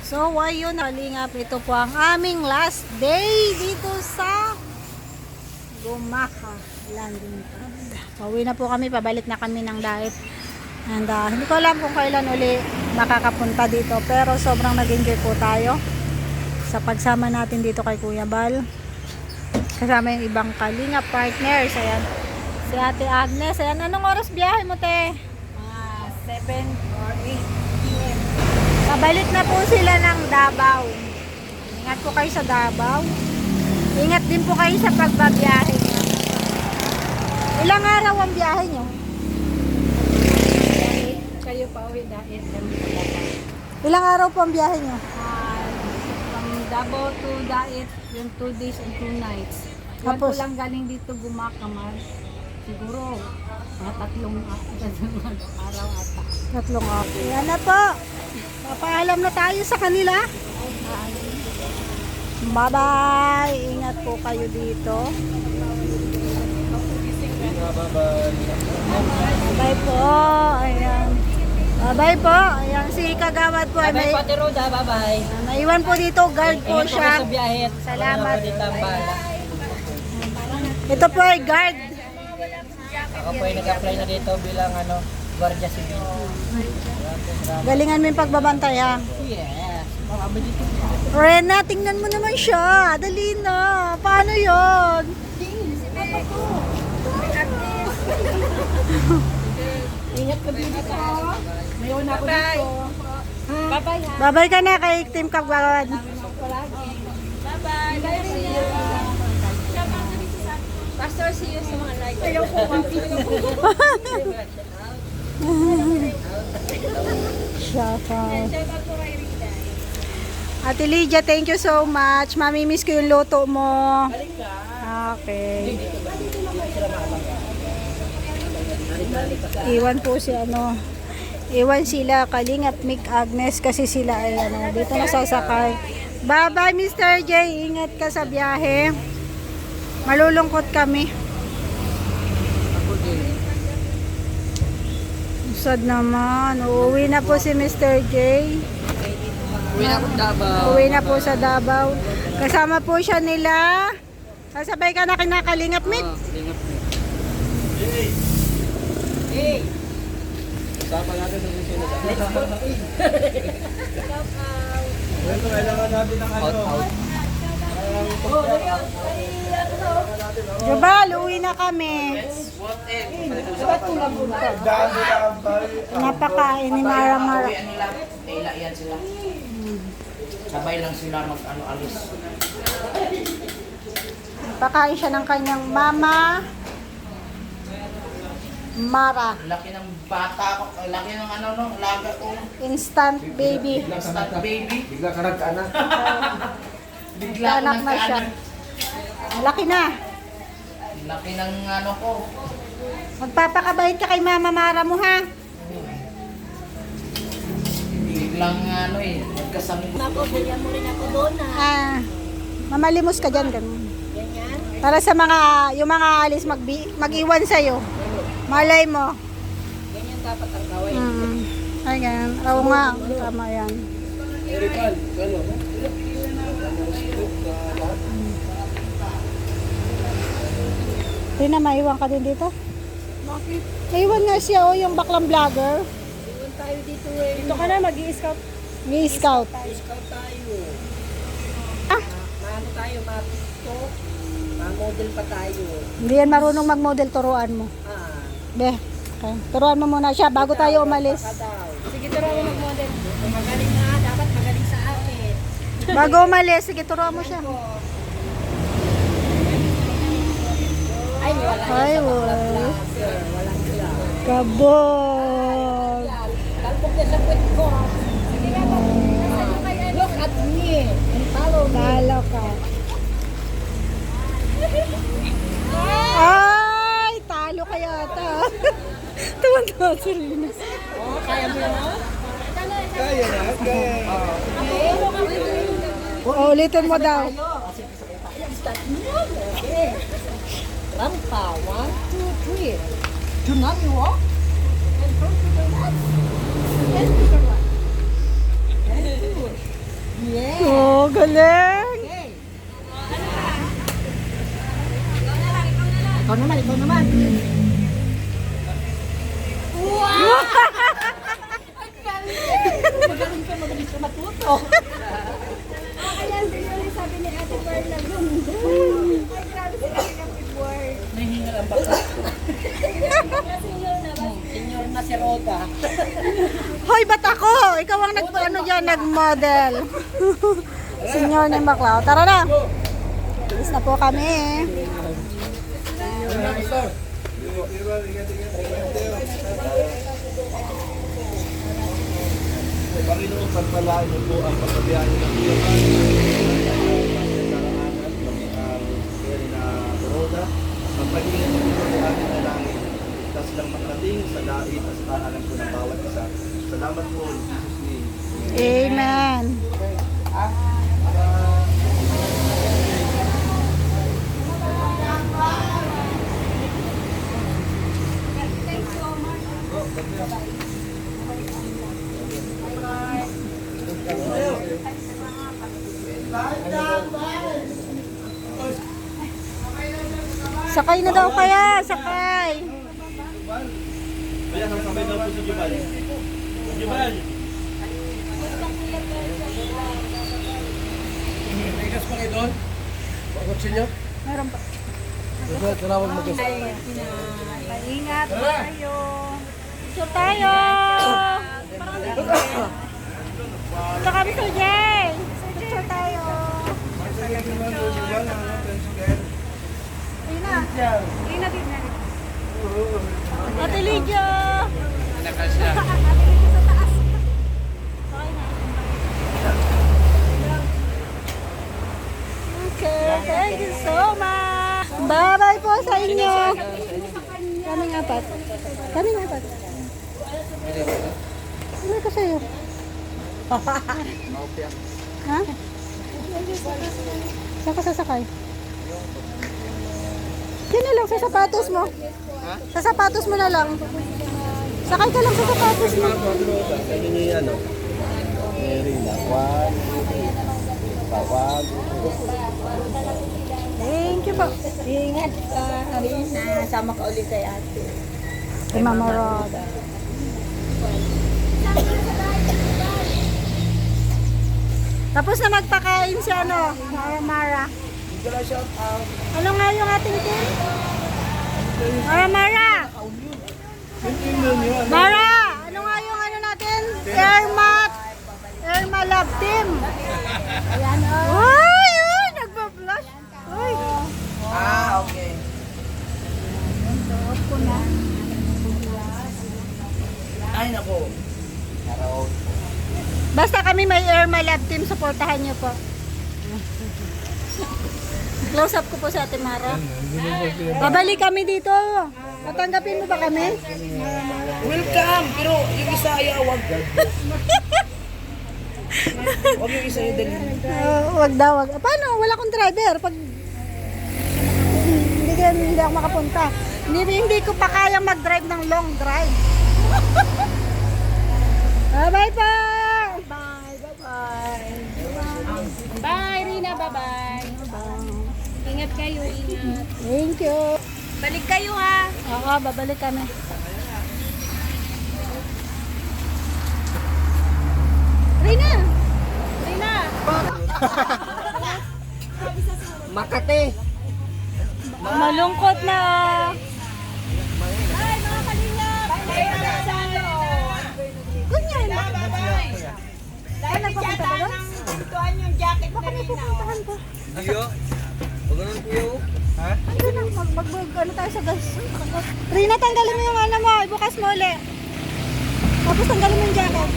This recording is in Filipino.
So, ayun, kalingap, ito po ang aming last day dito sa Gumaca Landing Pad. Pauwi na po kami, pabalik na kami ng Daet. And hindi ko alam kung kailan uli makakapunta dito, pero sobrang nag-enjoy po tayo sa pagsama natin dito kay Kuya Bal. Kasama yung ibang kalingap partners. Ayan, si Ate Agnes. Ayan, anong oras biyahe mo, te? 7 or 8 p.m. Pabalik na po sila ng Davao. Ingat po kayo sa Davao. Ingat din po kayo sa pagbabiyahe nyo. Ilang araw ang biyahe nyo? Kayo pa uwi dahil Ilang araw po ang biyahe nyo? from Davao to Daet, yung 2 days and 2 nights. Tapos Tapos? lang galing dito Gumaca, siguro mga tatlong araw ata. 3 araw. Yan na po. Papaalam na tayo sa kanila. Bye-bye. Ingat po kayo dito. Bye po. Ayan. Bye-bye po. Ayan, si Kagawad po. Bye-bye, Pati Roda. Bye-bye. Naiwan po dito. Guard po Ingat po siya. kayo sa biyahe. Salamat. Bala. Ito po ay guard. Ako po ay nag-apply na dito bilang Guardia Civil. Galingan mo yung pagbabantay, ha? Yes. Makaba dito. Rena, tingnan mo naman siya. Dali na. Paano yon? Ingat ka dito. May una ko dito. Bye-bye ha. Babay ka na kay Team Kagawad. Bye-bye. Pastor, see you sa mga like. Ayaw ko. Shaka. Ate Lydia, thank you so much. Mamimiss ko yung luto mo. Okay. Iwan po si Iwan sila Kalingap Mick Agnes kasi sila ay dito nasasakay. Bye-bye Mr. J. Ingat ka sa biyahe. Malulungkot kami. Sad naman. Uuwi na po si Mr. J. Uwi na po Davao. Uwi na po sa Davao. Kasama po siya nila. Sasabay ka na kinakalingap, Mick. Hey! Sama natin ng susunod. Ito kailangan natin ng out. Jabal, uwi na kami. Napakain ni Mara Mara. Kaila yan sila. Sabay lang sila alis. Napakain siya ng kanyang mama. Mara. Laki ng bata ko, laki ng laga ko. Instant baby. Instant baby. Bigla ka nagkaanak. Bigla ko Anak na siya. Laki na. Laki ng ko. Magpapakabait ka kay Mama Mara mo, ha? Biglang nagkasama. Ako, bilyan mo rin ako doon ha. Mamalimos ka dyan, ganun. Ganyan. Para sa yung mga alis mag-iwan sa'yo. Malay mo. Ganyan dapat ang gawin. Ayan. Oo nga. Tama yan. Rina, maiwan ka din dito? Bakit? Maiwan nga siya, yung baklang vlogger. Iwan tayo dito eh. Dito ka na, mag-i-scout. May scout. Scout tayo. Ah, Maano tayo, mapito. Ma-model pa tayo. hindi yan marunong mag-model, turuan mo. Be, okay. Turuan mo muna siya bago tayo umalis. Daw. Sige, turo mo mag-model. Magaling na, dapat magaling sa akin. Bago umalis, sige, turuan mo siya. Ay, wala Ay, yan sa wala. mga vlogger. Walang vlog. Kabog. Talpog niya sa kwit ko. Sige nga, look at me and follow me. Talo ka. Ay, talo ka yata. Tuwan-tuwa si Rina. Oh, kaya mo yan, ha? Kaya na, kaya. Ulitin mo daw. Okay. Rampa, 1, 2, 3. Do not walk. And front to the left. And to the right. And push. Yeah. Oh, galing. Okay. Ikaw naman, ikaw naman. Wow! Magaling ka matuto. Ayan, yung sabi ni Ate Perla yun. Ay, grabe si Ate Perla. Nahingal ang baka. Senior na si Roda. Hoy, ba't ako? Ikaw ang nag-model. Senior ni Maclao. Tara na. Alis na po kami. Panginoon, pagpalain mo po ang pagkabiyahe ng iyong karanganan, kami na Roda. Magpagingin mo po ang ating dalangin. Tapos lang makarating sa dait at sa tahanan po ng bawat isa. Salamat po in Jesus' name. Amen. Sakay na daw kaya, sakay. Kaya sasabay daw po sa Jubal. Jubal! Ikas pa kayo doon? Kutsilyo? Meron pa. Tinawag mo kasi. Ingat tayo. Picture tayo. Ito kami sa Jay. Picture tayo. Ina. Ina din na. Ate Lydia. Nakas siya. Ate Lydia sa taas. Okay na. Okay, thank you so much. Bye-bye po sa inyo. Kaming apat. Kaming apat. Ano ka sa'yo? Ha? Saan ka sasakay? Yan na lang sa sapatos mo. Sa sapatos mo na lang. Sakay ka lang sa sapatos mo. Kaya niyo yan, no? Mary na. Juan. Tawag. Thank you po. Ingat ka, Rina. Sama ka ulit kay ate. Kay Mama Roda. Tapos na magpakain si ano, Mara. Ano nga yung ating team? Mara! Mara! Ano nga yung ano natin? Airma Love Team. Ayan o. Ay! Ay! Nagpa-flash. Ay! Okay. Ay, nako. Basta kami may Airma Love Team, supportahan niyo po. Close up ko po sa Ate Mara. Babalik kami dito. Tatanggapin mo ba kami? Welcome! Pero yung isa ay awag. Huwag yung isa yung dalhin. Wag daw, wag. Paano? Wala akong driver. Pag hindi ako makapunta. Hindi ko pa kayang mag-drive ng long drive. Bye-bye po! Bye, Rina. Bye-bye. Ingat kayo, ingat. Thank you. Balik kayo ha. Oo, babalik kami. Rina! Rina. Makate. Malungkot na. Bye, mga kalingap. Bye, Ganyan. Dahil nagpapunta ba doon? Ituan yung jacket na Rina. Pupuntahan pa. Iyo? Huwag ganun kuya. Ha? Ano na, ano tayo sa gas. Rina, tanggalin mo yung ano mo. Ibukas mo ulit. Tapos tanggalin mo yung jacket.